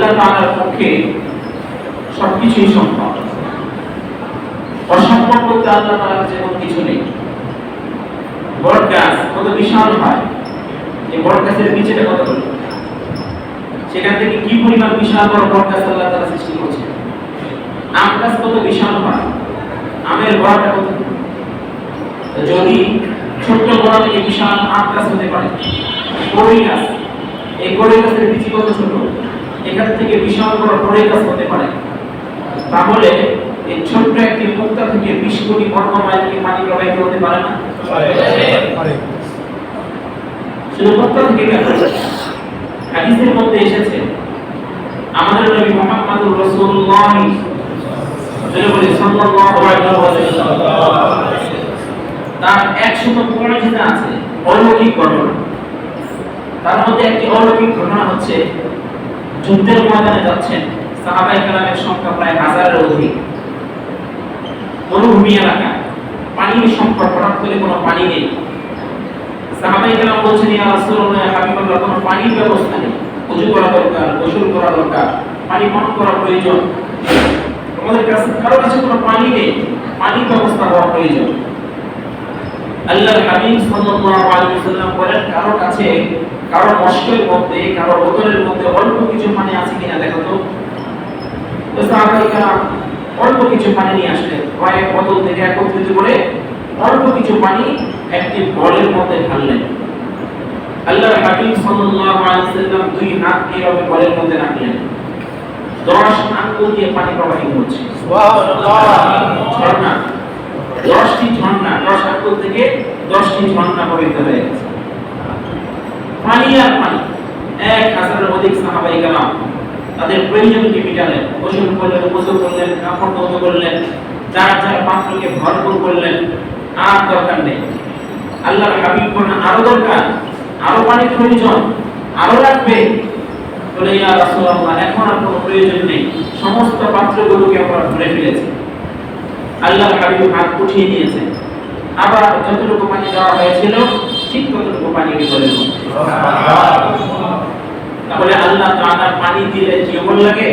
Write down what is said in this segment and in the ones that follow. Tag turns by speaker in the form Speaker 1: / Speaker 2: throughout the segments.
Speaker 1: আল্লাহ তাআলার পক্ষে সবকিছুই সম্ভব। অসম্ভব বলতে আল্লাহ তাআলার যেমন কিছু নেই। বট গাছ কত বিশাল হয়, এই বট গাছের নিচেটা কত বড়, সেখান থেকে কি পরিমাণ বিশাল বড় বট গাছ আল্লাহ তাআলা সৃষ্টি করেছেন। আম গাছ কত বিশাল হয়, আমের বড়টা কত, যদি ছোট্ট বড় থেকে বিশাল আম গাছ হতে পারে। কড়ই গাছ, এই কড়ই গাছের বীজ কত ছোট, এখান থেকে বিশাল বড় কড়ই গাছ হতে পারে। তাহলে এই ছোট্ট একটি মুক্তা থেকে 20 কোটি বর্গ মাইল কি পানি প্রবাহিত হতে পারে না? পারে। শুধু মুক্তা থেকে কেন, হাদিসের মধ্যে এসেছে আমাদের নবী মুহাম্মদুর রাসূলুল্লাহ সাল্লাল্লাহু আলাইহি ওয়াসাল্লাম তার 100 মুজিজা আছে, অলৌকিক ঘটনা। তার মধ্যে একটি অলৌকিক ঘটনা হচ্ছে, যুদ্ধের ময়দানে যাচ্ছেন, সাহাবায়ে কেরামের সংখ্যা প্রায় 1000-এর অধিক। মরুভূমি এলাকা, পানির সংকট, হঠাৎ করে কোনো পানি নেই। সাহাবায়ে কেরাম বলছেন, ইয়া রাসূলুল্লাহ, হাবিবাল্লাহ, কোনো পানির ব্যবস্থা নেই, ওযু করা দরকার, গোসল করা দরকার, পানি পান করা প্রয়োজন। আমাদের কাছে কারো কাছে কোনো পানি নেই, পানির ব্যবস্থা হওয়া প্রয়োজন। আল্লাহর হাবিব সাল্লাল্লাহু আলাইহি ওয়াসাল্লাম বলেন, কারো কাছে, কারো মশকের মধ্যে, কারো বোতলের মধ্যে অল্প কিছু পানি আছে কিনা দেখো তো। তো সাহাবায়ে কেরাম অল্প কিছু পানি নিয়ে আসলেন, কয়েক বোতল থেকে একত্রিত করে অল্প কিছু পানি একটি বলের মধ্যে ঢাললেন। আল্লাহর হাবিব সাল্লাল্লাহু আলাইহি ওয়াসাল্লাম 2 হাত এইভাবে বলের মধ্যে রাখলেন, 10 আঙ্গুল দিয়ে পানি প্রবাহিত হচ্ছে। সুবহানাল্লাহ। ঝর্ণা, 10টি ঝর্ণা, 10 আঙ্গুল থেকে 10টি ঝর্ণা প্রবাহিত হয়ে গেছে। পানি আর পানি। 1000-এর অধিক সাহাবায়ে কেরাম তাদের প্রয়োজনকে মিটালেন, গোসল করলেন, ওযু করলেন, কাপড় ধুতে করলেন, যার যার পাত্রকে ভরপুর করলেন, আর দরকার নেই। আল্লাহর হাবিব বলেন, আরো দরকার, আরো পানির প্রয়োজন, আরো লাগবে। বলে, ইয়া রাসূলুল্লাহ, এখন আর কোনো প্রয়োজন নেই, সমস্ত পাত্রগুলোকে আমরা ভরে ফেলেছি। আল্লাহর হাবিব হাত উঠিয়ে নিয়েছেন, আবার যতটুকু পানি দেওয়া হয়েছিল ঠিক ততটুকু পানি দিলেন। তাহলে আল্লাহ তাআলা পানি দিলে জীবন লাগে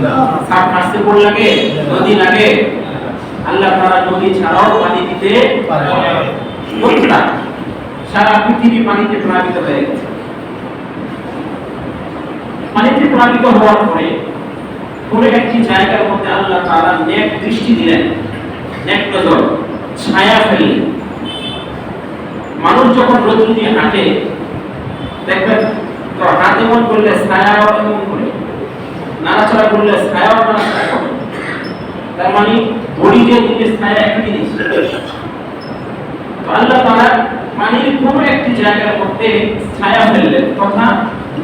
Speaker 1: না, সাপ মারতে পড় লাগে, নদী লাগে। আল্লাহ তাআলা নদী ছাড়াও পানি দিতে পারে। সারা পৃথিবী পানিতে প্লাবিত হয়ে গেছে। পানিতে প্লাবিত হওয়ার পরে পুরো একটি জায়গার মধ্যে আল্লাহ তাআলা নেক দৃষ্টি দিলেন, নেক নজর, ছায়া ফেললেন। মানুষ যখন রোদ দিয়ে হাঁটে দেখবেন, তো হাত এমন করলে ছায়াও এমন করে, নাড়াচাড়া করলে ছায়াও নাড়াচাড়া করে। তার মানে বডি যে জিনিস, ছায়া একই জিনিস। তো আল্লাহ তাআলা পানির কোনো একটি জায়গার মধ্যে ছায়া ফেললেন তথা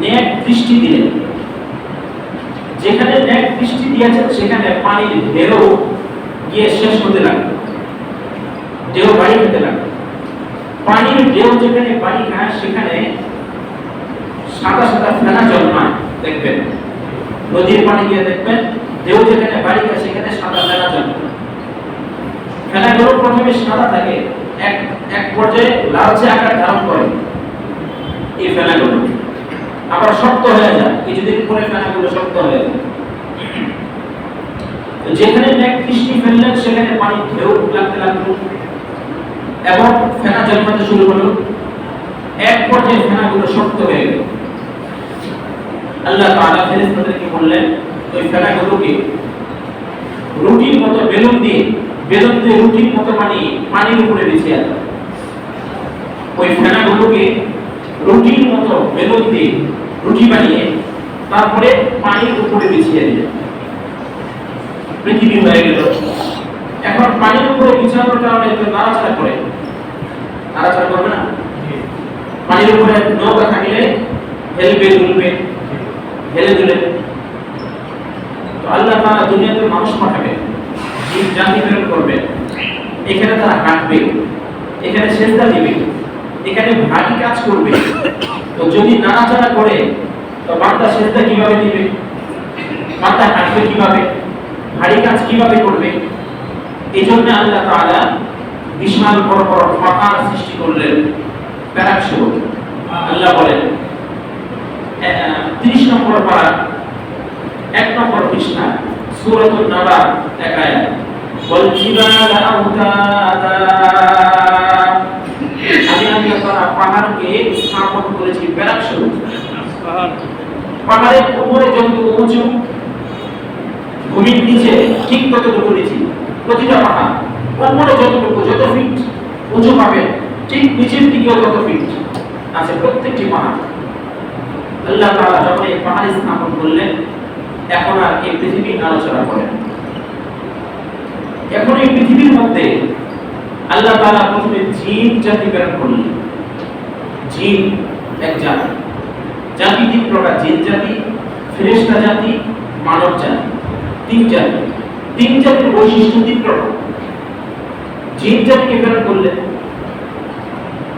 Speaker 1: নেক দৃষ্টি দিলেন। যেখানে নেক দৃষ্টি দিয়েছেন সেখানে পানির ঢেউ গিয়ে শেষ হতে লাগলো, ঢেউ বাড়ি হতে লাগলো। পানির ঢেউ যেখানে বাড়ি খায় সেখানে সাদা সাদা ফেনা জন্মায়। দেখবেন নদীর পানি গিয়ে দেখবেন, ঢেউ যেখানে বাড়ি খায় সেখানে সাদা ফেনা জন্মায়। ফেনাগুলো প্রথমে সাদা থাকে, এক পর্যায়ে লালচে আকার ধারণ করে। এই ফেনাগুলো আবার শক্ত হয়ে যায়, কিছুদিন পরে ফেনাগুলো শক্ত হয়ে যায়। যেখানে নেক দৃষ্টি ফেললেন সেখানে পানি ঢেউ লাগতে লাগলো এবং ফেনা জন্মাতে শুরু হলো। এক পর্যায়ে ফেনাগুলো শক্ত হয়ে গেল। আল্লাহ তাআলা ফেরেশতাদেরকে বললেন, ওই ফেনাগুলোকে রুটির মতো বেলুন দিয়ে রুটির মতো পানির উপরে বিছিয়ে দাও। ওই ফেনাগুলোকে রুটির মতো বেলুন দিয়ে রুটি বানিয়ে তারপরে পানির উপরে বিছিয়ে দিলে পৃথিবী হয়ে গেল। এখন পানির উপরে বিছানোর কারণে একটু নাড়াচাড়া করে, নাড়াচাড়া করবে না? পানির উপরে নৌকা থাকলে হেলবে দুলবে, হেলে দুলে। তো আল্লাহ তাআলা দুনিয়াতে মানুষ পাঠাবে, জীব জাতি প্রেরণ করবে, এখানে তারা হাঁটবে, এখানে সেজদা দিবে, এখানে ভারী কাজ করবে। তো যদি নাড়াচাড়া করে তো বান্দা সেজদা কিভাবে দিবে, বান্দা হাঁটবে কিভাবে, ভারী কাজ কিভাবে করবে? এই জন্য আল্লাহ তাআলা বিশাল বড় বড় পাহাড় সৃষ্টি করলেন, প্যারাকশো। আল্লাহ বলেন 30 নম্বর পারা এক নম্বর পৃষ্ঠা সূরাতুন নাবা এক আয়াত ওয়াল জিবালা আওতাদা আমি আল্লাহ পাহাড়কে স্থাপন করেছি ব্যারাক স্বরূপ পাহাড়ের উপরে যতটুকু উঁচু ভূমির নিচে ঠিক ততটুকু নিচে প্রতিটা পাহাড় উপরে যতটুকু যত ফিট উঁচু পাবে ঠিক নিচের দিকেও তত ফিট আছে প্রত্যেকটি পাহাড় আল্লাহ তাআলা যখন এই পাহাড় স্থাপন করলেন এখন আর এই পৃথিবীর আলোচনা করেন এখন এই পৃথিবীর মধ্যে আল্লাহ তাআলা প্রথমে জিন জাতি প্রেরণ করলেন জিন এক জাতি জাতি তিন প্রকার জিন জাতি ফেরেশতা জাতি মানব জাতি তিন জাতির বৈশিষ্ট্য তিন প্রকার জিন জাতিকে প্রেরণ করলেন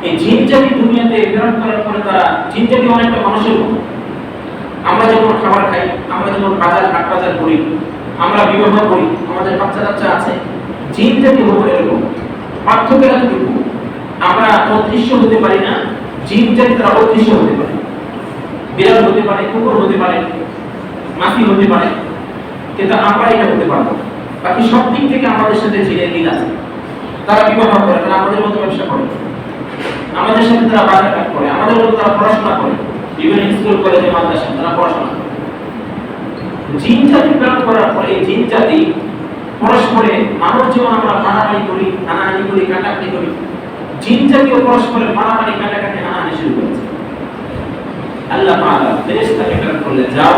Speaker 1: এই জিন জাতি দুনিয়াতে প্রেরণ করার পরে তারা জিন জাতি অনেকটা মানুষের মতো আমরা যখন খাবার খাই আমরা যখন হাট বাজার করি আমরা বিবাহ করি আমাদের বাচ্চা কাচ্চা আছে জিন জাতি হলো এরকম পার্থক্য এতটুকু আমরা অদৃশ্য হতে পারি না জিন জাতি তারা অদৃশ্য হতে পারে বিড়াল হতে পারে কুকুর হতে পারে মাছি হতে পারে কিন্তু আমরা এটা হতে পারবো বাকি সব দিক থেকে আমাদের সাথে জিনের মিল আছে তারা বিবাহ করে তারা আমাদের মতো ব্যবসা করে আমাদের সাথে তারা বাজার কাজ করে আমাদের মতো তারা পড়াশোনা করে বিভিন্ন স্কুল কলেজে মাদ্রাসা তারা পড়াশোনা করে জিন জাতি প্রেরণ করার পরে এই জিন জাতি পরস্পরে মানব জীবন আমরা মারামারি করি হানাহানি করি কাটাকাটি করি জিন জাতিও পরস্পরের মারামারি কাটাকাটি হানাহানি শুরু করেছে আল্লাহ তাআলা ফেরেশতাকে প্রেরণ করলেন যাও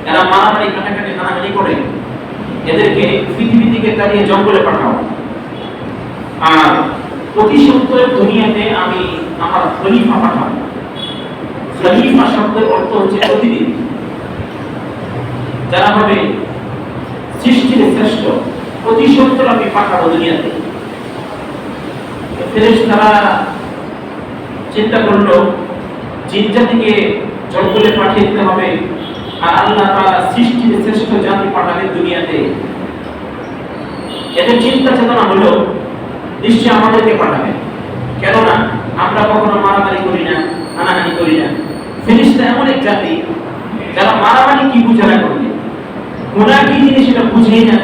Speaker 1: এরা মারামারি কাটাকাটি হানাহানি করে এদেরকে পৃথিবী থেকে তাড়িয়ে জঙ্গলে পাঠাও আর প্রতি সত্তর দুনিয়াতে আমি আমার খলিফা পাঠাবো খলিফা শব্দের অর্থ হচ্ছে প্রতিনিধি যারা হবে সৃষ্টির শ্রেষ্ঠ প্রতি সত্তর আমি পাঠাবো দুনিয়াতে ফেরেশতারা চিন্তা করলো জিন জাতিকে জঙ্গলে পাঠিয়ে দিতে হবে আর আল্লাহ তাআলা সৃষ্টির শ্রেষ্ঠ জাতি পাঠাবেন দুনিয়াতে এদের চিন্তা চেতনা হলো নিশ্চয় আমাদেরকে পাঠাবে কেননা আমরা কখনো মারামারি করি না হানাহানি করি না ফেরেশতা এমন এক জাতি যারা মারামারি কি বুঝে না করবে গুনাহ কি জিনিস সেটা বুঝেই না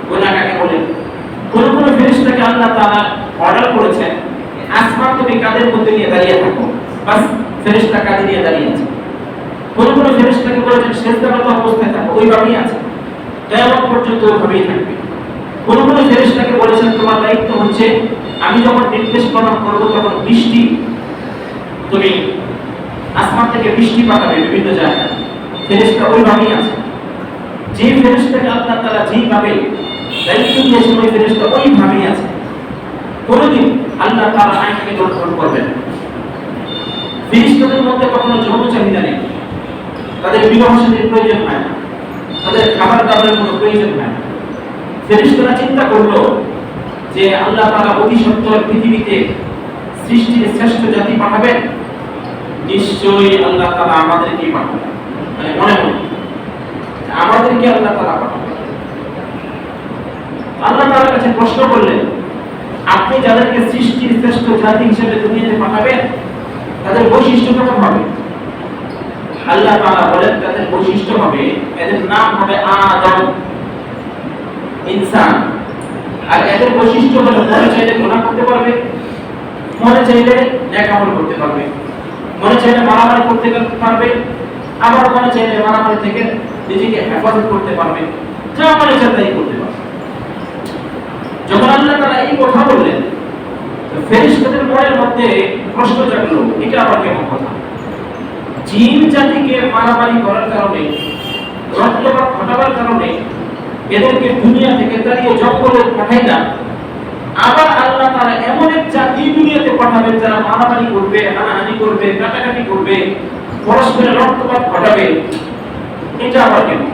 Speaker 1: গুনাহ কাকে বলে কোন ফেরেশতাকে আল্লাহ তাআলা অর্ডার করেছেন আসমান তুমি কাদের মধ্যে নিয়ে দাঁড়িয়ে থাকো বাস ফেরেশতা কাঁধে নিয়ে দাঁড়িয়ে আছে কোন ফেরেশতাকে বলেছেন সেজদারত অবস্থায় থাকো ওইভাবেই আছে কিয়ামত পর্যন্ত ওইভাবেই থাকবে কোন ফেরেশতাকে বলেছেন তোমার দায়িত্ব হচ্ছে আমি যখন নির্দেশ প্রদান করব তখন বৃষ্টি তুমি আসমান থেকে বৃষ্টি পাঠাবে বিভিন্ন জায়গায় ফেরেশতা ওইভাবেই আছে যে ফেরেশতাকে আল্লাহ তাআলা যেভাবে দায়িত্ব দিয়েছেন ওই ফেরেশতা ওইভাবেই আছে কোনদিন আল্লাহ তাআলা আইনকে লঙ্ঘন করবেন না ফেরেশতাদের মধ্যে কখনো যৌন চাহিদা নেই তাদের বিবাহ শাদীর প্রয়োজন হয় না তাদের খাবার দাবারের কোনো প্রয়োজন হয় না ফেরেশতারা চিন্তা করলো যে আল্লাহ তাআলা অতি সত্বর পৃথিবীতে সৃষ্টির শ্রেষ্ঠ জাতি পাঠাবেন নিশ্চয়ই আল্লাহ তাআলা আমাদেরকে পাঠাবেন মানে মনে মনে আমাদেরকে আল্লাহ তাআলা পাঠাবেন আল্লাহ তাআলার কাছে প্রশ্ন করলেন আপনি যাদেরকে সৃষ্টির শ্রেষ্ঠ জাতি হিসেবে দুনিয়াতে পাঠাবেন তাদের বৈশিষ্ট্য কেমন হবে আল্লাহ তাআলা বলেন তাদের বৈশিষ্ট্য হবে এদের নাম হবে আদম ইনসান আর এদের বৈশিষ্ট্য হলো মনে চাইলে গুনাহ করতে পারবে মনে চাইলে নেক আমল করতে পারবে মনে চাইলে মারামারি করতে পারবে আবার মনে চাইলে মারামারি থেকে নিজেকে হেফাজত করতে পারবে যা মনে চায় তাই করতে পারবে যখন আল্লাহ তাআলা এই কথা বললেন ফেরেশতাদের মনের মধ্যে প্রশ্ন জাগলো এটা আবার কেমন কথা জিন জাতিকে মারামারি করার কারণে রক্তপাত ঘটাবার কারণে এদেরকে দুনিয়া থেকে তাড়িয়ে জঙ্গলে পাঠাইলাম আবার আল্লাহ তাআলা এমন এক জাতি দুনিয়াতে পাঠাবেন যারা মারামারি করবে হানাহানি করবে কাটাকাটি করবে পরস্পরের রক্তপাত ঘটাবে এটা আবার কেমন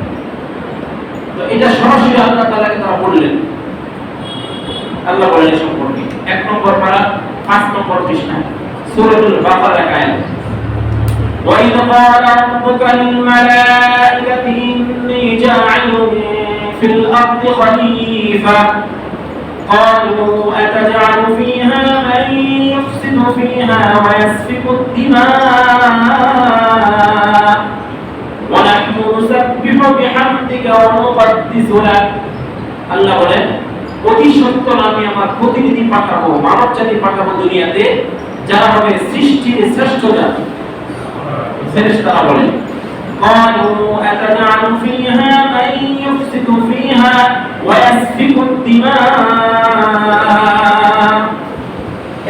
Speaker 1: তো এটা সরাসরি আল্লাহ তাআলাকে তারা বললেন আল্লাহ বলেন সম্পর্কে 1 নম্বর পারা 5 নম্বর পৃষ্ঠা সূরাতুল বাকারা আয়াত وَإِذْ قَالَ رَبُّكَ لِلْمَلَائِكَةِ إِنِّي جَاعِلٌ فِي الْأَرْضِ خَلِيفَةً قَالُوا أَتَجْعَلُ فِيهَا مَن يُفْسِدُ فِيهَا وَيَسْفِكُ الدِّمَاءَ وَنَحْنُ نُسَبِّحُ বিহামদিকা ওয়া নুকাদ্দিসু লাক। আল্লাহ বলেন অতি সত্য আমি আমার প্রতিনিধি পাঠাবো, মানব জাতি পাঠাবো দুনিয়াতে, যারা হবে সৃষ্টির শ্রেষ্ঠ জাতি। ফেরেশতারা বলেন قالوا أتجعل فيها من يفسد فيها ويسفك الدماء।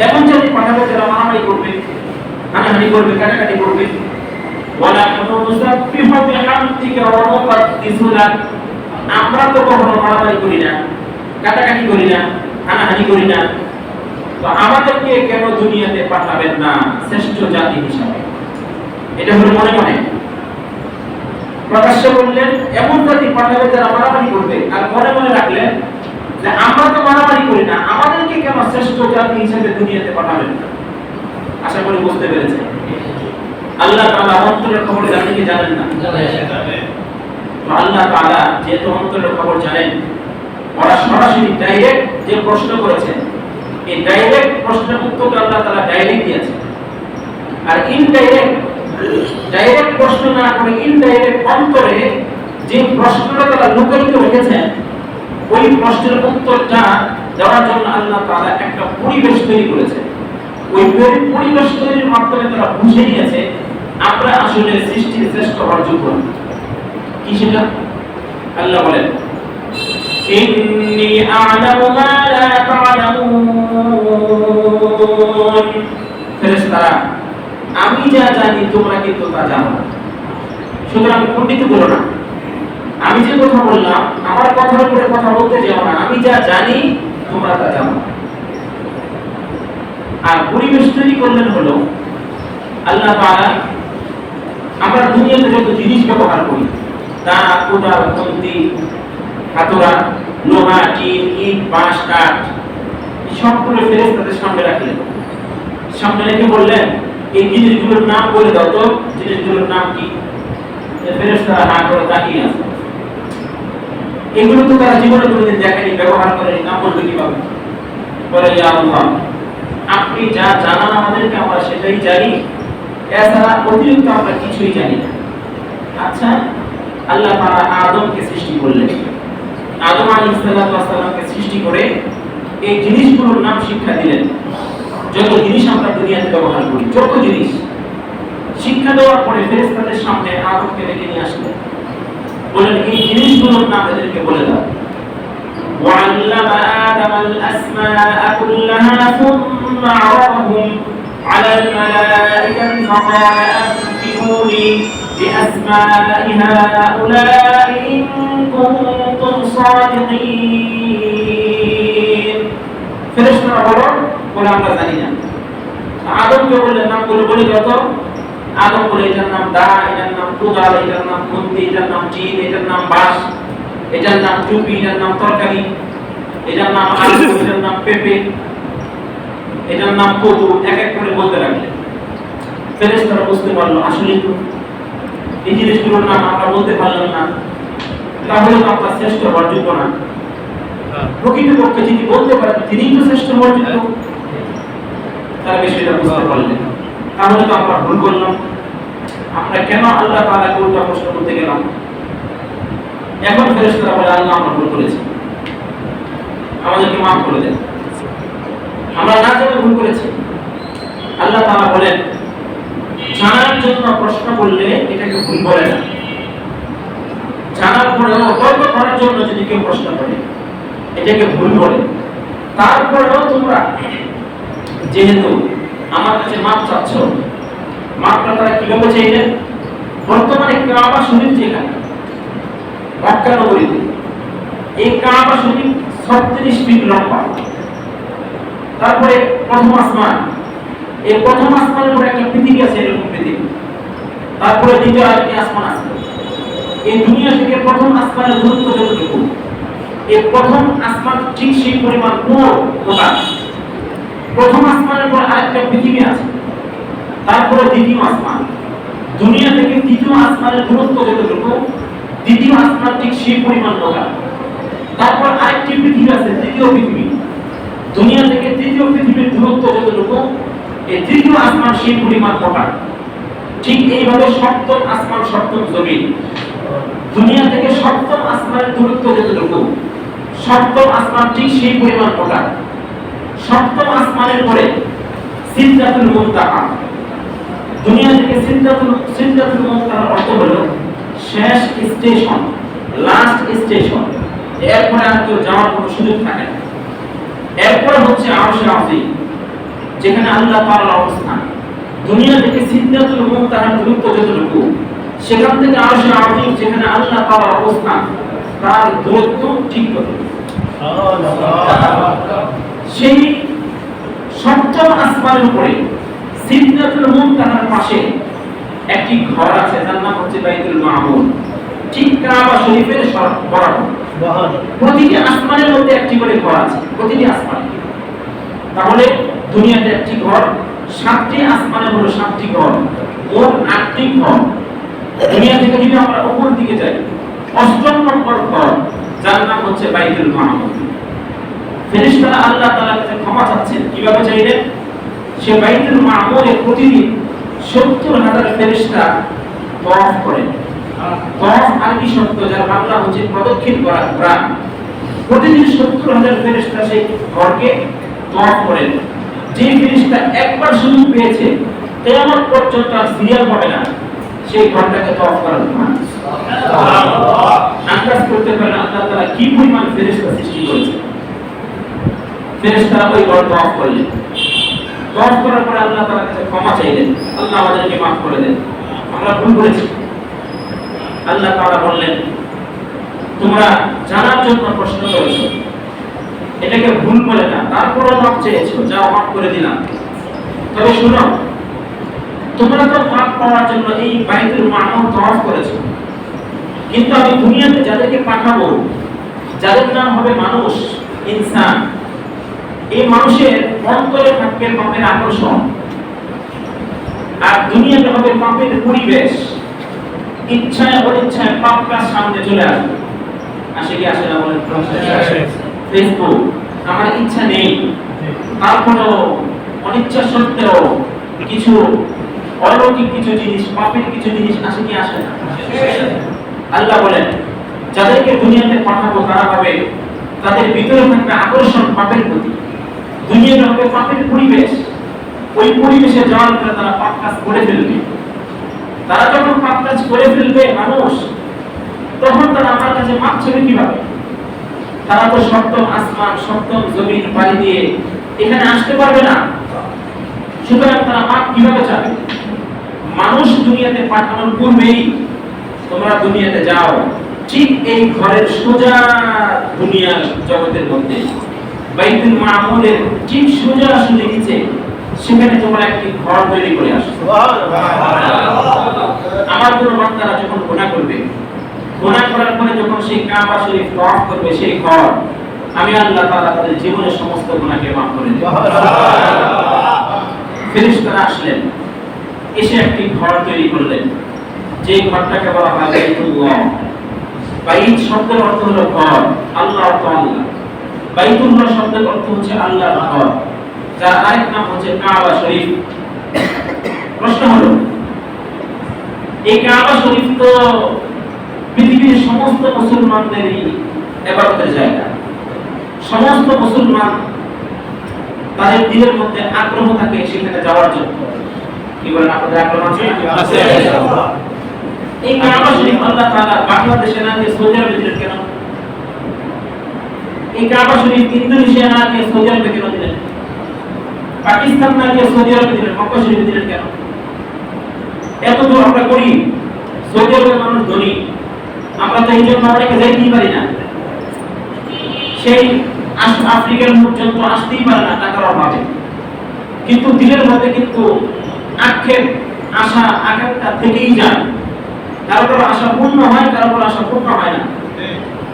Speaker 1: এমন জাতি পাঠাবো যারা মারামারি করবে, হানাহানি করবে, কাটাকাটি করবে। وَنَحْنُ نُسَبِّحُ بِحَمْدِكَ وَنُقَدِّسُ لَكَ। আমরা তো কখনো মারামারি করি না, কাটাকাটি করি না, হানাহানি করি না, তো আমাদেরকে কেন দুনিয়াতে পাঠাবেন না শ্রেষ্ঠ জাতি হিসাবে? এটা হলো মনে মনে। প্রকাশ্যে বললেন এমন জাতি পাঠাবে যারা মারামারি করবে, আর মনে মনে রাখলেন যে আমরা তো মারামারি করি না, আমাদেরকে কেন শ্রেষ্ঠ জাতি হিসেবে দুনিয়াতে পাঠাবেন না? আশা করি বুঝতে পেরেছেন। আল্লাহ তাআলা অন্তরের খবর জানেন কি জানেন না? জানেন। তো আল্লাহ তাআলা যেহেতু অন্তরের খবর জানেন, ওরা সরাসরি ডাইরেক্ট যে প্রশ্ন করেছেন, এই ডাইরেক্ট প্রশ্নের উত্তর আল্লাহ তাআলা ডাইরেক্ট দিয়েছেন। আর ডাইরেক্ট প্রশ্ন না করে ইনডাইরেক্ট অন্তরে যে প্রশ্নটা তারা লুকায়িত রেখেছেন, ওই প্রশ্নের উত্তরটা দেওয়ার জন্য আল্লাহ তাআলা একটা পরিবেশ তৈরি করেছেন। ওই পরিবেশ তৈরির মাধ্যমে তারা বুঝে নিয়েছে আমরা আসলে সৃষ্টির শ্রেষ্ঠ হওয়ার যোগ্য। কি সেটা? আল্লাহ বলেন ইন্নী আ'লামু মা লা তা'লামুন। ফেরেশতারা আমি যা জানি তোমরা কিন্তু তা জানো না, সুতরাং খণ্ডিত করো না। আমি যে কথা বললাম আমার কথার উপরে কথা বলতে যাও না, আমি যা জানি তোমরা তা জানো। আর পরিবেশ তৈরি করলেন হলো আল্লাহ তাআলা আমরা দুনিয়াতে যত জিনিস ব্যবহার করি, দা, কোদাল, খুন্তি, হাতুড়া, লোহা, টিন, ইট, বাঁশ, কাঠ, সবগুলো ফেরেশতাদের সামনে রাখলেন। সামনে রেখে বললেন এই জিনিসগুলোর নাম বলে দাও তো, জিনিসগুলোর নাম কি? ফেরেশতারা হাত করে তাকিয়ে আছে। এগুলো তো তারা জীবনে কোনোদিন দেখেনি, ব্যবহার করেনি, নাম বলবে কিভাবে? বলে ইয়া আল্লাহ আপনি যা জানান আমাদেরকে আমরা সেটাই জানি, এছাড়া অতিরিক্ত আমরা কিছুই জানি না। আচ্ছা, আল্লাহ তাআলা আদমকে সৃষ্টি করলেন। আদম আলাইহিস সালামকে সৃষ্টি করে এই জিনিসগুলোর নাম শিক্ষা দিলেন। যত জিনিস আমরা দুনিয়াতে ব্যবহার করি, যত জিনিস শিক্ষা দেওয়ার পরে ফেরেশতাদের সামনে আদমকে ডেকে নিয়ে আসলেন, বলেন এই জিনিসগুলোর নাম এদেরকে বলে দাও। وعلم آدم الأسماء كلها ثم عرضهم على الملائكة فقال أنبئوني بأسماء هؤلاء إن كنتم صادقين। ফেরেশতারা বলে আমরা জানি না। আদমকে বললেন নামগুলো বলে দাও তো। আদম বলে এটার নাম দা, এটার নাম কোদাল, এটার নাম খুন্তি, এটার নাম টিন, এটার নাম বাঁশ, এটার নাম টুপি, এটার নাম তরকারি, এটার নাম আলু, এটার নাম পেঁপে, এটার নাম কদু, এক এক করে বলতে লাগলেন। ফেরেশতারা বুঝতে পারলো আসলে তো এই জিনিসগুলোর নাম আমরা বলতে পারলাম না, তাহলে তো আমরা শ্রেষ্ঠ হওয়ার যোগ্য না। প্রকৃতপক্ষে যিনি বলতে পারেন তিনিই তো শ্রেষ্ঠ হওয়ার যোগ্য। তারা বিষয়টা বুঝতে পারলেন, তাহলে তো আমরা ভুল করলাম। আমরা কেন আল্লাহ তাআলাকে উল্টা প্রশ্ন করতে গেলাম? এখন ফেরেশতারা বলে আল্লাহ আমরা ভুল করেছি, আমাদেরকে মাফ করে দেন, আমরা না জেনে ভুল করেছি। আল্লাহ তাআলা বলেন জানার জন্য প্রশ্ন করলে এটাকে ভুল বলে না। জানার পরেও তর্ক করার জন্য যদি কেউ প্রশ্ন করে এটাকে ভুল বলে। তারপরেও তোমরা যেহেতু আমার কাছে মাপ চাচ্ছ, মাপটা তারা কিভাবে চাইলেন? বর্তমানে কাবা শরীফ যেখানে মক্কা নগরীতে, এই কাবা শরীফ 36 ফিট লম্বা। তারপরে প্রথম আসমান, এই প্রথম আসমানের উপরে একটা পৃথিবী আছে, এরকম পৃথিবী। তারপরে দ্বিতীয় আরেকটি আসমান আছে। এই দুনিয়া থেকে প্রথম আসমানের দূরত্ব যতটুকু, এই প্রথম আসমান ঠিক সেই পরিমাণ পুরো গোটা। প্রথম আসমানের পর আরেকটা পৃথিবী আছে, তারপরে দ্বিতীয় আসমান। দুনিয়া থেকে তৃতীয় আসমানের দূরত্ব যতটুকু, দ্বিতীয় আসমান ঠিক সেই পরিমাণ গোটা। তারপর আরেকটি পৃথিবী আছে, তৃতীয় পৃথিবী। দুনিয়া থেকে তৃতীয় পৃথিবীর দূরত্ব যতটুকু, এই তৃতীয় আসমান সেই পরিমাণ গোটা। ঠিক এইভাবে সপ্তম আসমান সপ্তম জমিন, দুনিয়া থেকে সপ্তম আসমানের দূরত্ব যতটুকু, সপ্তম আসমান ঠিক সেই পরিমাণ মোটা। সপ্তম আসমানের পরে সিদরাতুল মুনতাহা, দুনিয়া থেকে সিদরাতুল মুনতাহার অর্থ হলো শেষ স্টেশন, লাস্ট স্টেশন। এরপরে আর কেউ যাওয়ার কোনো সুযোগ থাকে না। এরপরে হচ্ছে আরশে আজিম, যেখানে আল্লাহ তাআলার অবস্থান। দুনিয়া থেকে সিদরাতুল মুনতাহার দূরত্ব যতটুকু, সেখান থেকে আরশে আজিম যেখানে আল্লাহ তাআলার অবস্থান, তার দূরত্ব ঠিক কতটুকু। সেই সপ্তম আসমানের উপরে সিদরাতুল মুনতাহার পাশে একটি ঘর আছে, যার নাম হচ্ছে বাইতুল মামুর, ঠিক কাবা শরীফের বরাবর। প্রতিটি আসমানের মধ্যে একটি করে ঘর আছে, প্রতিটি আসমানে। তাহলে দুনিয়াতে একটি ঘর, 7টি আসমানে হলো 7টি ঘর, মোট 8টি ঘর। দুনিয়া থেকে যদি আমরা উপর দিকে যাই, 8ম নম্বর ঘর, যার নাম হচ্ছে বাইতুল মামুর। ফেরেশতারা আল্লাহ তাআলার কাছে ক্ষমা চাচ্ছেন। কিভাবে চাইলেন? সে বাইতুল মামুরে প্রতিদিন 70,000 ফেরেশতা তওয়াফ করেন। তওয়াফ আরবি শব্দ, যার বাংলা হচ্ছে প্রদক্ষিণ করা, ঘোরা। প্রতিদিন 70,000 ফেরেশতা সেই ঘরকে তওয়াফ করেন। যে ফেরেশতা একবার সুযোগ পেয়েছে, কিয়ামত পর্যন্ত আর সিরিয়াল পাবে না সেই ঘরটাকে তওয়াফ করার জন্য। সুবহানাল্লাহ! আন্দাজ করতে পারেন আল্লাহ তাআলা কি পরিমাণ ফেরেশতা সৃষ্টি করেছেন। ফেরেশতারা ওই ঘর তওয়াফ করলেন। তওয়াফ করার পরে আল্লাহ তাআলার কাছে ক্ষমা চাইলেন, আল্লাহ আমাদেরকে মাফ করে দেন, আমরা ভুল করেছি। আল্লাহ তাআলা বললেন, তোমরা জানার জন্য প্রশ্ন করেছো, এটাকে ভুল বলে না, তারপরও মাফ চেয়েছো, যাও মাফ করে দিলাম। তবে শুনো, তোমরা তো মাফ পাওয়ার জন্য এই বাইতুল মামুর তওয়াফ করেছো, কিন্তু আমি দুনিয়াতে যাদেরকে পাঠাবো, যাদের নাম হবে মানুষ, ইনসান, এই মানুষের অন্তরে থাকবে পাপের আকর্ষণ, আর দুনিয়াতে হবে পাপের পরিবেশ। ইচ্ছায় অনিচ্ছায় পাপ কাজ সামনে চলে আসবে। আসে কি আসে না বলেন? ফেসবুক, আমার ইচ্ছা নেই, তারপরেও অনিচ্ছা সত্ত্বেও কিছু অলৌকিক কিছু জিনিস, পাপের কিছু জিনিস আসে কি আসে না? আল্লাহ বলেন, যাদেরকে দুনিয়াতে পাঠাবো তারা হবে, তাদের ভিতরে থাকবে আকর্ষণ পাপের প্রতি। দুনিয়াতে হবে পাপের পরিবেশ, ওই পরিবেশে যাওয়ার পরে তারা পাপ কাজ করে ফেলবে। তারা যখন পাপ কাজ করে ফেলবে মানুষ, তখন তারা আমার কাছে মাপ চাইবে কিভাবে? তারা তো সপ্তম আসমান সপ্তম জমিন পাড়ি দিয়ে এখানে আসতে পারবে না, সুতরাং তারা মাপ কিভাবে চাবে? মানুষ দুনিয়াতে পাঠানোর পূর্বেই তোমরা দুনিয়াতে যাও, ঠিক এই ঘরের সোজা দুনিয়ার জগতের মধ্যে বাইতুল মামুরের ঠিক সোজা আসলে নিচে, সেখানে তোমরা একটি ঘর তৈরি করে আসো। আমার কোন বান্দারা যখন গুনাহ করবে, গুনাহ করার পরে যখন সেই কাবা শরীফ তওয়াফ করবে, সেই ঘর আমি আল্লাহ তাআলা তাদের জীবনের সমস্ত গুনাহকে মাফ করে দেব। ফেরেশতারা আসলেন, এসে একটি ঘর তৈরি করলেন, যে ঘরটাকে বলা হয় বাইতুল্লাহ। বাইত শব্দের অর্থ হলো ঘর, আল্লাহ তাআলা। বাইতুল্লাহ শব্দের অর্থ হচ্ছে আল্লাহর ঘর, যার আরেক নাম হচ্ছে কাবা শরীফ। প্রশ্ন হলো, এই কাবা শরীফ তো পৃথিবীর সমস্ত মুসলমানদেরই ইবাদতের জায়গা। সমস্ত মুসলমান তাদের দিলের মধ্যে আগ্রহ থাকে সেখানে যাওয়ার জন্য। কি বলেন, আপনাদের আগ্রহ আছে? এই কাবা শরীফ আল্লাহ তাআলা বাংলাদেশে না দিয়ে সৌদি আরবে দিলেন কেন? এই কাবা শরীফ ইন্দোনেশিয়া না দিয়ে সৌদি আরবে কেন দিলেন? পাকিস্তান না দিয়ে সৌদি আরবে দিলেন, মক্কা শরীফে দিলেন কেন? এত দূর আমরা করি, সৌদি আরবের মানুষ ধনী, আমরা তো এই জন্য অনেকে যাইতেই পারি না। সেই আফ্রিকার পর্যন্ত আসতেই পারে না টাকার অভাবে, কিন্তু দিলের মধ্যে কিন্তু আক্ষেপ, আশা, আকাঙ্ক্ষা থেকেই যায়। কারো কারো আশা পূর্ণ হয়, কারো কারো আশা পূর্ণ হয় না।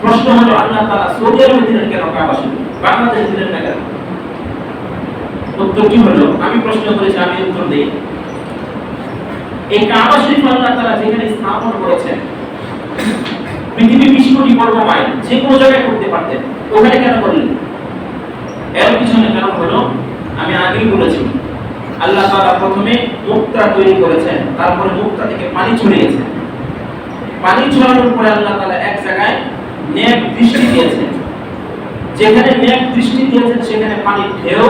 Speaker 1: প্রশ্ন হলো, আল্লাহ তাআলা সৌদি আরবে দিলেন কেন কাবা শরীফ, বাংলাদেশে দিলেন না কেন? উত্তর কি হলো? আমি প্রশ্ন করেছি, আমি উত্তর দেই। এই কাবা শরীফ আল্লাহ তাআলা যেখানে স্থাপন করেছেন, পৃথিবী 20 কোটি বর্গ মাইল, যে কোনো জায়গায় করতে পারতেন, ওখানে কেন করলেন? এর পিছনে কারণ হলো, আমি আগেই বলেছি, আল্লাহ তাআলা প্রথমে মুক্তা তৈরি করেছেন, তারপরে মুক্তা থেকে পানি ছড়িয়েছেন। পানি ছড়ানোর পরে আল্লাহ তাআলা এক জায়গায় নেক দৃষ্টি দিয়েছেন। যেখানে নেক দৃষ্টি দিয়েছেন সেখানে পানির ঢেউ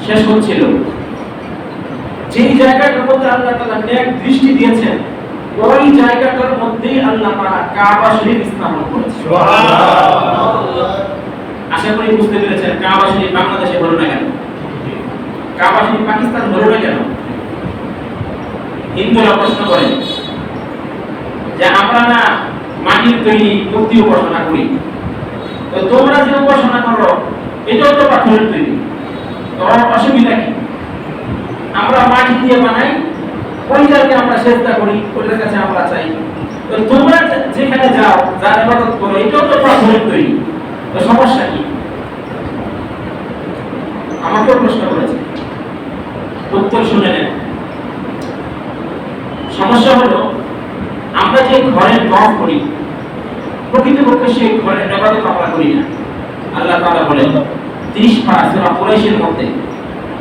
Speaker 1: শেষ হচ্ছিল। যেই জায়গাটার মধ্যে আল্লাহ তাআলা নেক দৃষ্টি দিয়েছেন ওই জায়গাটার মধ্যেই আল্লাহ তাআলা কাবা শরীফ স্থাপন করেছেন। সুবহানাল্লাহ। আশা করি বুঝতে পেরেছেন কাবা শরীফ বাংলাদেশে হলো না কেন, কাবা শরীফ পাকিস্তান হলো না কেন। হিন্দুরা প্রশ্ন করে যে আমরা না মাটির তৈরি মূর্তি উপাসনা করি, তো তোমরা যে উপাসনা করো এটাও তো পাথরের তৈরি, তো অসুবিধা কি? আমরা মাটি দিয়ে বানাই, ওইটাকে আমরা চেষ্টা করি, ওইটার কাছে আমরা চাই। তো তোমরা যেখানে যাও যার ইবাদত করো এটাও তো পাথরের তৈরি, তো সমস্যা কি? আমাকেও প্রশ্ন করেছে, উত্তর শুনে নেন। সমস্যা হলো আমরা যে ঘরের তওয়াফ করি প্রকৃতপক্ষে সেই ঘরের ইবাদত আমরা করি না। আল্লাহ তাআলা বলেন 30 পারা সূরা কুরাইশের মধ্যে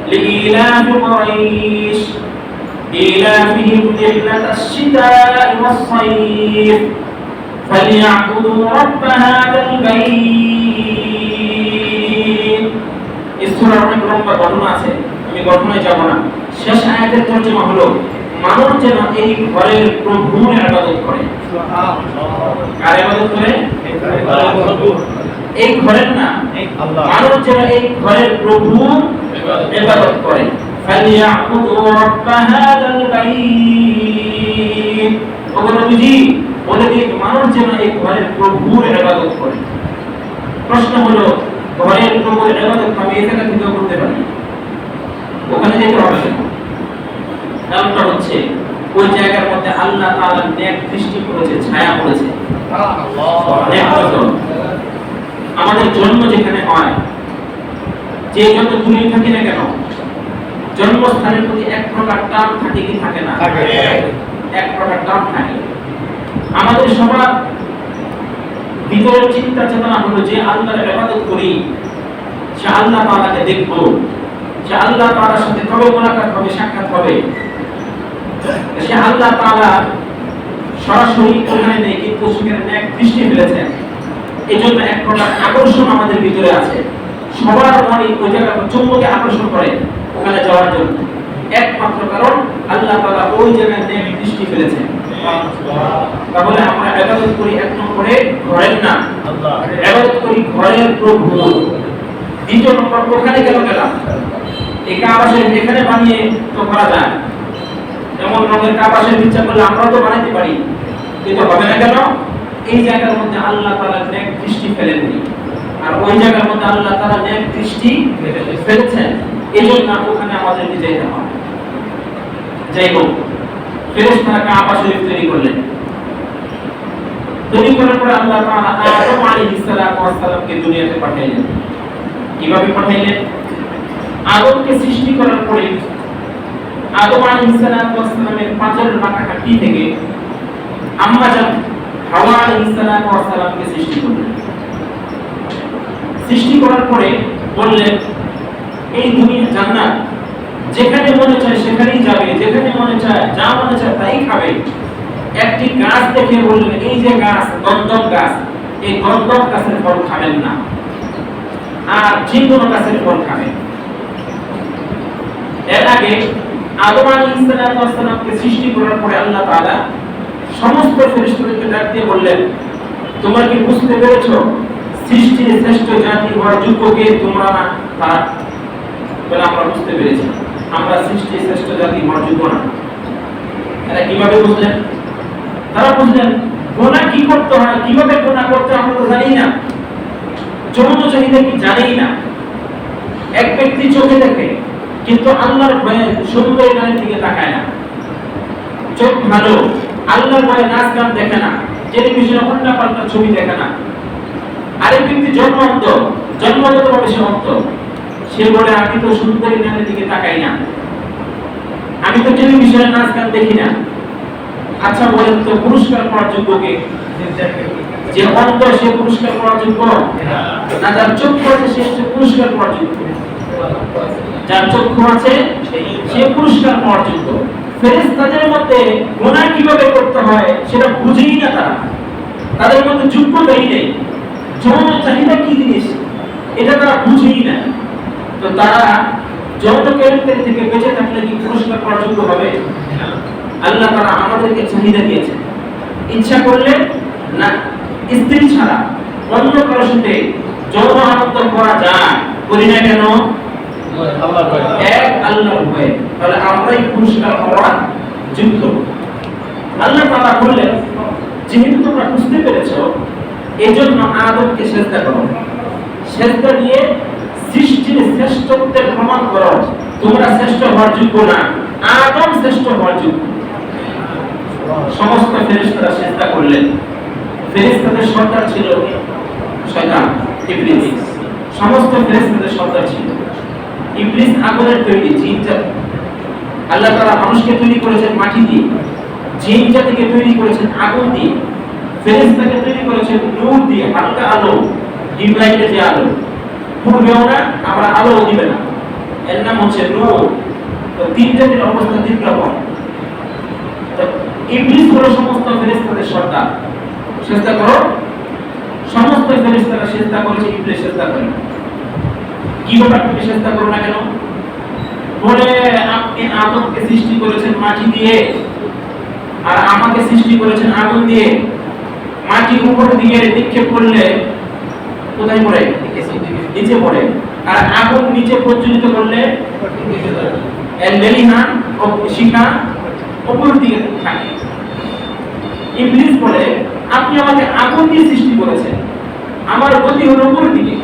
Speaker 1: লিইলাফ কুরাইশ ইলাফিহিম রিহলাতাশ শিতা'i ওয়াস-সাইফ ফালইয়াবুদু রাব্ব হাযাল বাইত। এই সূরার অনেক লম্বা ঘটনা আছে, আমি ঘটনায় যাব না। শেষ আয়াতের তরজমা হলো মানুষ যেন এই ঘরের প্রভুর ইবাদত করে। কার ইবাদত করে? এই ঘরের না, মানুষ যেন এই ঘরের প্রভুর ইবাদত করে। ফালিয়াবুদু রাব্ব হাযাল বাইত। ওগো নবীজি বলে দিন মানুষ যেন এই ঘরের প্রভুর ইবাদত করে। প্রশ্ন হলো ঘরের প্রভুর ইবাদত আমি এই জায়গা থেকে করতে পারি, ওখানে যেতে হবে না। কারণটা হচ্ছে ওই জায়গার মধ্যে আল্লাহ তাআলা নেক দৃষ্টি করেছে, ছায়া করেছে। আমাদের জন্ম যেখানে হয়, যে যত দূরে থাকি না কেন জন্মস্থানের প্রতি এক প্রকার টান থাকে কি থাকে না? এক প্রকার টান থাকে। আমাদের সবার ভিতরের চিন্তা চেতনা হলো যে আল্লাহর ইবাদত করি, সে আল্লাহ তাআলাকে দেখব, সে আল্লাহ তাআলার সাথে কবে মোলাকাত হবে, সাক্ষাৎ হবে। সে আল্লাহ তাআলা সরাসরি ওখানে নেই, কিন্তু সেখানে নেক দৃষ্টি ফেলেছেন। এজন্য এক প্রকার আকর্ষণ আমাদের ভিতরে আছে। সবার মনে ওই জায়গাটা চুম্বকে আকর্ষণ করে ওখানে যাওয়ার জন্য। একমাত্র কারণ আল্লাহ তাআলা ওই জায়গায় নেক দৃষ্টি ফেলেছেন। তাহলে আমরা ইবাদত করি এক নম্বরে ঘরের না, ইবাদত করি ঘরের প্রভু। দ্বিতীয় নম্বর ওখানে কেন গেলাম? এই কাবা শরীফ এখানে বানিয়ে তো করা যায়, এমন রঙের কাবা শরীফ ইচ্ছা করলে আমরাও তো বানাতে পারি, কিন্তু হবে না কেন? এই জায়গার মধ্যে আল্লাহ তাআলা নেক দৃষ্টি ফেলেননি, আর ওই জায়গার মধ্যে আল্লাহ তাআলা নেক দৃষ্টি ফেলেছেন। এজন্য ওখানে আমাদেরকে যেতে হবে। যাই হোক, ফেরেশতারা কাবা শরীফ তৈরি করলেন। তৈরি করার পরে আল্লাহ তাআলা আদম আলাইহিস সালামকে দুনিয়াতে পাঠাইলেন। কিভাবে পাঠাইলেন? আদমকে সৃষ্টি করার পরে আদম আলাইহিস সালামের পাঁজরের বাঁকা কাঠি থেকে আম্মা জান হাওয়া আলাইহিস সালামকে সৃষ্টি করলেন। সৃষ্টি করার পরে বললেন এই দুনিয়া জান্নাত, যেখানে মনে চায় সেখানেই যাবে, যেখানে মনে চায় যা মনে চায় তাই খাবে। একটি গাছ দেখে বললেন এই যে গাছ গন্ধম গাছ, এই গন্ধম গাছের ফল খাবেন না, আর যে কোনো গাছের ফল খাবেন। এর আগে আদম আলাইহিস সালামকে সৃষ্টি করার পরে আল্লাহ তাআলা সমস্ত ফেরেশতাদেরকে ডাক দিয়ে বললেন তোমরা কি বুঝতে পেরেছো সৃষ্টির শ্রেষ্ঠ জাতি হওয়ার যোগ্য কে? তোমরা না, তারা? বলে আমরা বুঝতে পেরেছি, আমরা সৃষ্টির শ্রেষ্ঠ জাতি হওয়ার যোগ্য না। এরা কিভাবে বুঝলেন? তারা বুঝলেন গুনাহ কি করতে হয়, কিভাবে গুনাহ করতে হয় আমরা তো জানি না, যৌন চাহিদা কি জানি না। এক ব্যক্তি চোখে দেখে কিন্তু আল্লাহর ভয়ে সুন্দর গানের দিকে তাকায় না, চোখ ভালো, আল্লাহর ভয়ে নাচ গান দেখে না, টেলিভিশনে উল্টা পাল্টা ছবি দেখে না। আরেক ব্যক্তি জন্মগতভাবে সে অন্ধ, সে বলে আমি তো সুন্দরী গানের দিকে তাকাই না, আমি তো টেলিভিশনে নাচ গান দেখি না। আচ্ছা বলেন তো পুরস্কার পাওয়ার যোগ্য কে? যে অন্ধ সে পুরস্কার পাওয়ার যোগ্য না, যার চোখ পড়েছে সে পুরস্কার পাওয়ার যোগ্য। যার চক্ষু আছে সে পুরস্কার পাওয়ার যোগ্য। ফেরেশতাদের মধ্যে গুনাহ কিভাবে করতে হয় সেটা বুঝেই না তারা, তাদের মধ্যে যোগ্যতাই নেই। যৌন চাহিদা কি জিনিস এটা তারা বুঝেই না। তো তারা যৌন কেলেঙ্কারি থেকে বেঁচে থাকলে কি পুরস্কার পাওয়ার যোগ্য হবে? আল্লাহ তাআলা আমাদেরকে চাহিদা দিয়েছে, ইচ্ছা করলে না স্ত্রী ছাড়া অন্য কারোর সাথে যৌন আনন্দ করা যায়, করি না কেন? এক আল্লাহর ভয়ে। তাহলে আমরাই পুরস্কার পাওয়ার যোগ্য। আল্লাহ তাআলা বললেন, যেহেতু তোমরা বুঝতে পেরেছো এজন্য আদমকে সিজদা করো। সিজদা দিয়ে সৃষ্টির শ্রেষ্ঠত্বের প্রমাণ করো। তোমরা শ্রেষ্ঠ হওয়ার যোগ্য না, আদম শ্রেষ্ঠ হওয়ার যোগ্য। সমস্ত ফেরেশতারা সিজদা করলেন। ফেরেশতাদের সর্দার ছিল শয়তান, ইবলিস। সমস্ত ফেরেশতাদের সর্দার ছিল ইবলিস। আগুনের তৈরি জিন জাতি। আল্লাহ তাআলা মানুষকে তৈরি করেছেন মাটি দিয়ে, জিন জাতিকে তৈরি করেছেন আগুন দিয়ে, ফেরেশতাকে তৈরি করেছেন নূর দিয়ে, হালকা আলো, ডিম লাইটের যে আলো, পূর্বেও না আমরা আলো দিবে না, এর নাম হচ্ছে নূর। তো তিন জাতির অবস্থা তিন রকম। তো ইবলিস হলো সমস্ত ফেরেশতাদের সর্দার। সিজদা করো। সমস্ত ফেরেশতারা সিজদা করেছে, ইবলিস সিজদা করে। কি ব্যাপার, তুমি সিজদা করো না কেন? বলে আপনি আদমকে সৃষ্টি করেছেন মাটি দিয়ে আর আমাকে সৃষ্টি করেছেন আগুন দিয়ে। মাটি উপরের দিকে নিক্ষেপ করলে কোথায় পড়ে? নিচে পড়ে। আর আগুন নিচে প্রজ্বলিত করলে এর লেলিহান ও শিখা উপরের দিকে থাকে। ইবলিস বলে আপনি আমাকে আগুন দিয়ে সৃষ্টি করেছেন, আমার গতি হলো উপরের দিকে।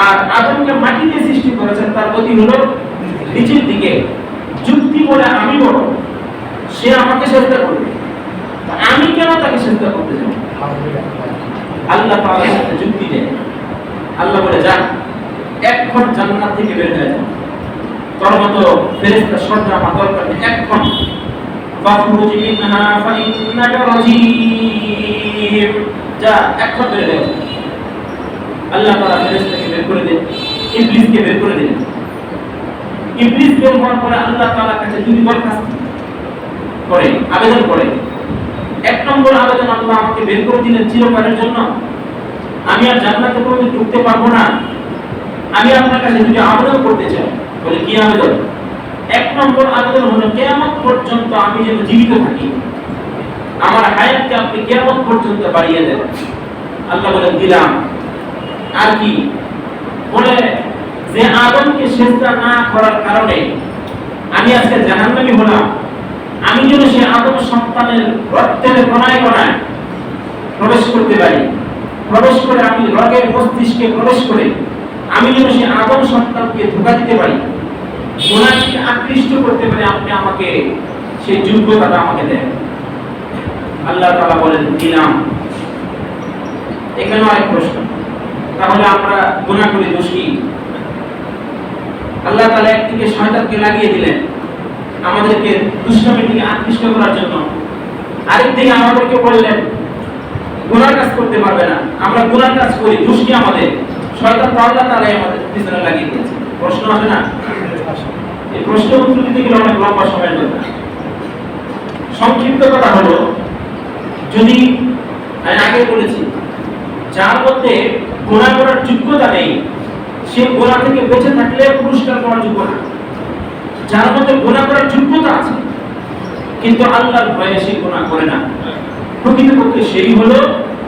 Speaker 1: আর আদমকে মাটি দিয়ে সৃষ্টি করেছেন, তার গতি হলো নিচের দিকে। যুক্তি বলে আমি বড়, সে আমাকে সিজদা করবে, আমি কেন তাকে সিজদা করতে যাব? আল্লাহ তাআলা যুক্তি দেন। আল্লাহ বলে যা, এখন জান্নাত থেকে বের হয়ে যাও। তোর মতো ফেরেশতা সর্দার আমার দরকার নেই, এখন ফাখরুজ মিনহা ফাইন্নাকা রাজীম। যা, এখন বের হয়ে যাও। আল্লাহ তাআলা ফেরেশতাকে বের করে দেন, ইবলিসকে বের করে দিলেন। ইবলিস বের হওয়ার পরে আল্লাহ তাআলার কাছে দুটি দরখাস্ত করে, আবেদন করে। এক নম্বর আবেদন, আল্লাহ আমাকে বের করে দিলেন চিরকালের জন্য, আমি আর জান্নাতে কোনোদিন ঢুকতে পারবো না। আমি আপনার কাছে দুটি আবেদন করতে চাই। বলে কি আবেদন? এক নম্বর আবেদন হলো কিয়ামত পর্যন্ত আমি যেন জীবিত থাকি, আমার হায়াতকে আপনি কিয়ামত পর্যন্ত বাড়িয়ে দেন। আল্লাহ বলেন দিলাম। আর কি বলে, যে আদমকে সিজদা না করার কারণে আমি আজকে জাহান্নামী হলাম, আমি যেন সে আদম সন্তানের রক্তের কণায় কণায় প্রবেশ করতে পারি, প্রবেশ করে আমি রগের মস্তিষ্কে প্রবেশ করে আমি যেন সে আদম সন্তানকে ধোঁকা দিতে পারি, গুনাহকে আকৃষ্ট করতে পারি, আপনি আমাকে সেই যোগ্যতাটা আমাকে দেন। আল্লাহ তাআলা বলেন দিলাম। এখানে আরেক প্রশ্ন, তাহলে আমরা গুনাহ করে দোষ কি? আল্লাহ তাআলা একদিকে শয়তানকে লাগিয়ে দিলেন আমাদেরকে দুষ্কর্মের দিকে আকৃষ্ট করার জন্য, আরেকদিকে আমাদেরকে বললেন গুনার কাজ করতে পারবে না। আমরা গুনার কাজ করি, দোষ কি আমাদের? শয়তান তো আল্লাহ তাআলাই আমাদের পিছনে লাগিয়ে দিয়েছে। প্রশ্ন আসে না? এই প্রশ্নের উত্তর দিতে গেলে অনেক লম্বা সময় লাগবে। সংক্ষিপ্ত কথা হলো, যদি আমি আগে বলেছি যার মধ্যে গুনাহ করার যোগ্যতা নেই, সে গুনাহ থেকে বেঁচে থাকলে পুরস্কার পাওয়ার যোগ্য না। যার মধ্যে গুনাহ করার যোগ্যতা আছে কিন্তু আল্লাহর ভয়ে সে গুনাহ করে না, প্রকৃতপক্ষে সেই হলো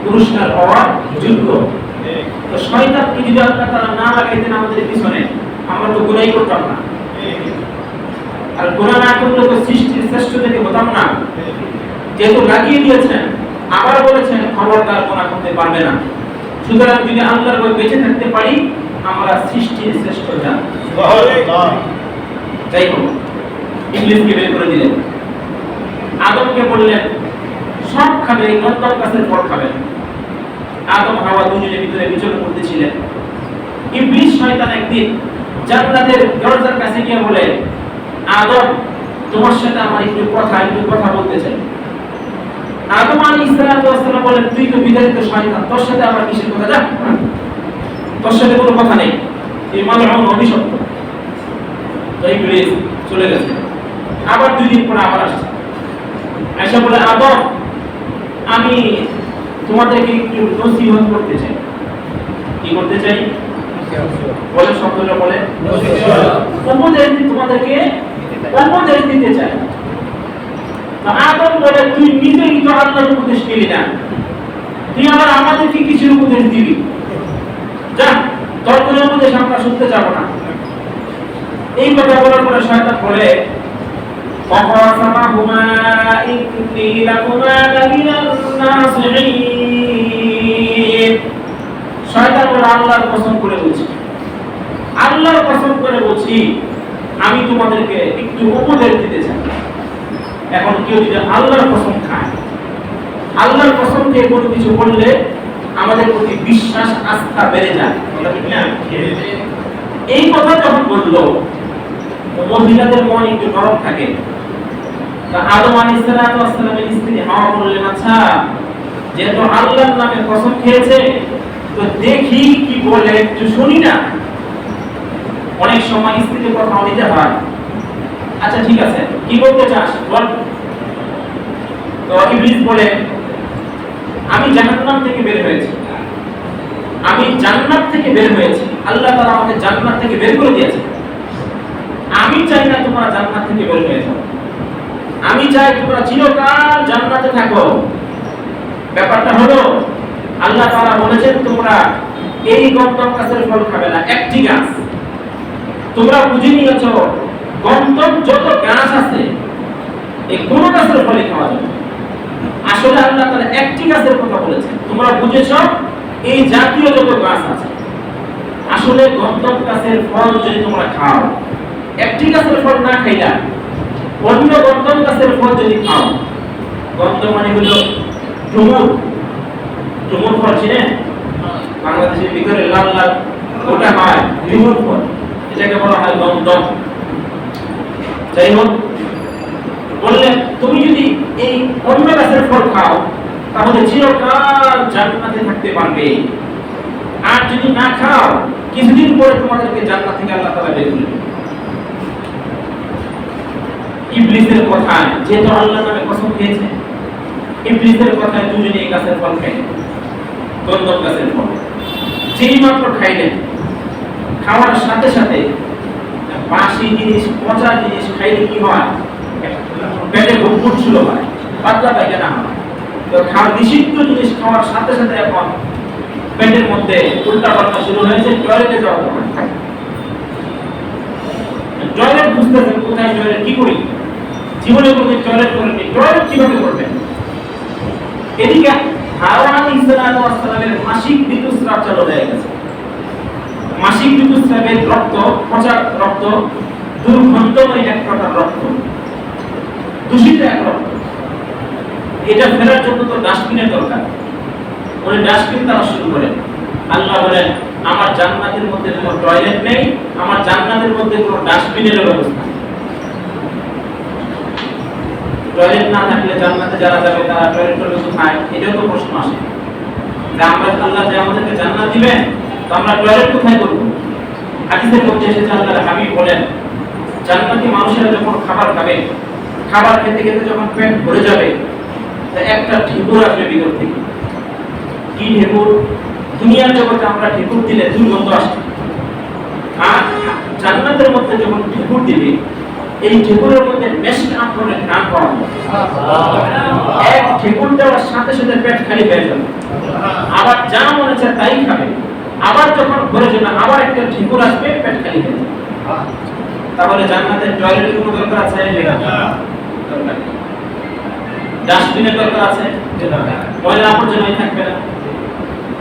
Speaker 1: পুরস্কার পাওয়ার যোগ্য। তো শয়তানকে যদি আল্লাহ তাআলা না লাগাইতেন আমাদের পিছনে, আমরা তো গুনাহই করতাম না। আর গুনাহ না করলে তো সৃষ্টির শ্রেষ্ঠ থেকে হতাম না। যেহেতু লাগিয়ে দিয়েছেন, আবার বলেছেন খবরদার গুনাহ করতে পারবে না। সুতরাং যদি আল্লাহর ভয়ে বেঁচে থাকতে পারি, আমরা সৃষ্টির শ্রেষ্ঠ জাত। সুবহানাল্লাহ। যাই হোক, ইবলিসকে বের করে দিলেন। আদমকে বললেন সব খাবে, এই গন্ধম গাছের ফল খাবেন। আদম হাওয়া দুজনের ভিতরে বিচরণ করতেছিলেন। ইবলিস শয়তান একদিন জান্নাতের দরজার কাছে গিয়ে বলে, আদম তোমার সাথে আমার একটু কথা বলতে চাই। আদম আলাইহিস সালাম বলেন, তুই তো বিতাড়িত শয়তান, তোর সাথে আমার কিসের কথা? যা, তোর সাথে কোনো কথা নেই, এই মালউন অভিশপ্ত। তো ইবলিস চলে গেছে। আবার 2 দিন পরে আবার আসছে, আয়েশা বলে আদম আমি তোমাদেরকে একটু নসিহত করতে চাই। কি করতে চাই? বলে শব্দটা বলে উপদেশ তোমাদেরকে উপদেশ দিতে চাই। তো আদম বলে তুই নিজেই তো আল্লাহর উপদেশ নিলি না, তুই আবার আমাদেরকে কিছু উপদেশ দিবি? যা, তোর কোনো উপদেশ আমরা শুনতে যাব না। এই কথা বলার পরে শয়তান বলে فَقَاسَمَهُمَا إِنِّي لَكُمَا لَمِنَ النَّاصِحِينَ। শয়তান বলে আল্লাহর কসম করে বলছি, আল্লাহর কসম করে বলছি আমি তোমাদেরকে একটু উপদেশ দিতে চাই। এখন কেউ যদি আল্লাহর কসম খায়, আল্লাহর কসম খেয়ে কোনো কিছু বললে আমাদের প্রতি বিশ্বাস আস্থা বেড়ে যায়, ঠিক না? এই কথা যখন বললো, মহিলাদের মন একটু নরম থাকে। আদম আলাইহিস সালামের স্ত্রী হাওয়া বললেন আচ্ছা যেহেতু আল্লাহর নামে কসম খেয়েছে তো দেখি কি বলে, একটু শুনি না। অনেক সময় স্ত্রীর কথা নিতে হয়। আচ্ছা ঠিক আছে, কি বলতে চাস বল। তো ইবলিস বলে আমি জাহান্নাম থেকে বের হয়েছি, আমি জান্নাত থেকে বের হয়েছি, আল্লাহ তাআলা আমাকে জান্নাত থেকে বের করে দিয়েছে। আমি চাই না তোমরা জান্নাত থেকে বের হয়ে যাও, আমি চাই তোমরা চিরকাল জান্নাতে থাকো। ব্যাপারটা হলো আল্লাহ তাআলা বলেছেন তোমরা এই গন্ধম গাছের ফল খাবে না, একটি গাছ। তোমরা বুঝে নিয়েছো গন্ধম যত গাছ আছে এই কোন গাছের ফলই খাওয়া যাবে। আসলে আল্লাহ তাআলা একটি গাছের কথা বলেছেন, তোমরা বুঝেছো এই জাতীয় যত গাছ আছে। আসলে গন্ধম গাছের ফল যদি তোমরা খাও, একটি গাছের ফল না খাইলা অন্য গন্ধম গাছের ফল যদি খাও, গন্ধম মানে হলো ডুমুর, ডুমুর ফল চিনেন? বাংলাদেশের ভিতরে লাল লাল ওটা হয় ডুমুর ফল, এটাকে বলা হয় গন্ধম। যাই হোক, বললেন তুমি যদি এই অন্য গাছের ফল খাও তাহলে চিরকাল জান্নাতে থাকতে পারবে, আর যদি না খাও কিছুদিন পরে তোমাদেরকে জান্নাত থেকে আল্লাহ তাআলা বের করে দিবেন। ইবলিসের কথায় যেহেতু আল্লাহর নামে কসম খেয়েছে, ইবলিসের কথায় দুজনে এই গাছের ফল খাইলেন, গন্ধম গাছের ফল। যেই মাত্র খাইলেন, খাওয়ার সাথে সাথে বাসি জিনিস, পচা জিনিস খাইলে কি হয়? পেটে গুড়গুড় ছিল হয়, পাতলা পায়খানা হয়। তো খাওয়া নিষিদ্ধ জিনিস খাওয়ার সাথে সাথে এখন পেটের মধ্যে উল্টা পাল্টা শুরু হয়েছে, টয়লেটে যাওয়া দরকার। টয়লেট বুঝতেছেন কোথায় টয়লেট কি করি, জীবনে কোনো টয়লেট করেনি, টয়লেট কিভাবে করবেন? এদিকে হাওয়া আলাইহিস সালামের মাসিক ঋতুস্রাব চালু হয়ে গেছে। মাসিক ঋতুস্রাবের রক্ত, পচা রক্ত, দুর্গন্ধময় এক প্রকার রক্ত, দূষিত এক রক্ত। এটা ফেরার জন্য তো ডাস্টবিনের দরকার। ওই ডাস্টবিন তারা শুরু করেন। আল্লাহ বলেন আমার জান্নাতের মধ্যে কোনো টয়লেট নেই, আমার জান্নাতের মধ্যে কোনো ডাস্টবিনের ব্যবস্থা নেই। টয়লেট না থাকলে জান্নাতে যারা যাবে তারা টয়লেট করবে কোথায়? এটাও তো প্রশ্ন আসে যে আমরা আল্লাহ যে আমাদেরকে জান্নাত দিবেন তো আমরা টয়লেট কোথায় করব? হাদিসের মধ্যে এসেছে আল্লাহর হাবিব বলেন জান্নাতি মানুষেরা যখন খাবার খাবে, খাবার খেতে খেতে যখন পেট ভরে যাবে তো একটা ঢেকুর আসবে ভিতর থেকে। কি ঢেকুর? দুনিয়ার জগতে আমরা ঢেকুর দিলে দুর্গন্ধ আসে, আর জান্নাতের মধ্যে যখন ঢেকুর দিবে এই ঢেকুরের মধ্যে মেশক আমলের নাম পাওয়া যায়। এক ঢেকুর দেওয়ার সাথে সাথে পেট খালি হয়ে যাবে, আবার যা মনে চায় তাই খাবে। আবার যখন ভরে যাবে আবার একটা ঢেকুর আসবে, পেট খালি হয়ে যাবে। তাহলে জান্নাতের টয়লেটের কোনো দরকার আছে? ডাস্টবিনের দরকার আছে? ময়লা আবর্জনাই থাকবে না।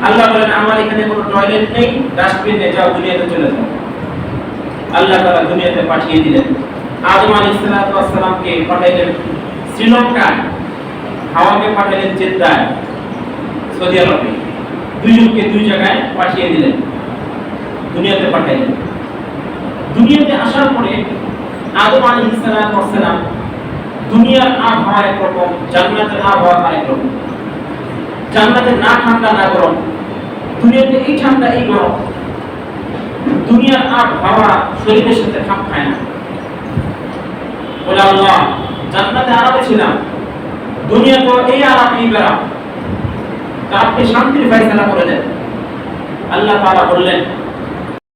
Speaker 1: আল্লাহ বলেন আমার এখানে কোনো টয়লেট নেই, ডাস্টবিন নেই, যাও দুনিয়াতে চলে যাও। আল্লাহ তাআলা দুনিয়াতে পাঠিয়ে দিলেন। আদম আলাইহিস সালামকে পাঠাইলেন শ্রীলঙ্কায়, হাওয়াকে পাঠাইলেন জেদ্দায়, সৌদি আরবে। দুইজনকে দুই জায়গায় পাঠিয়ে দিলেন, দুনিয়াতে পাঠাইলেন। দুনিয়াতে আসার পরে আদম আলাইহিস সালাম দুনিয়ার আবহাওয়া একরকম, জান্নাতের আবহাওয়া আরেক রকম। জান্নাতে না ঠান্ডা না গরম, দুনিয়াতে এই ঠান্ডা এই গরম। দুনিয়ার আবহাওয়া শরীরের সাথে খাপ খায় না, বলে আল্লাহ জান্নাতে আরামে ছিলাম, দুনিয়া তো এই আরাম এই বেড়া, তা আপনি শান্তির ফয়সালা করে দেন। আল্লাহ তাআলা বললেন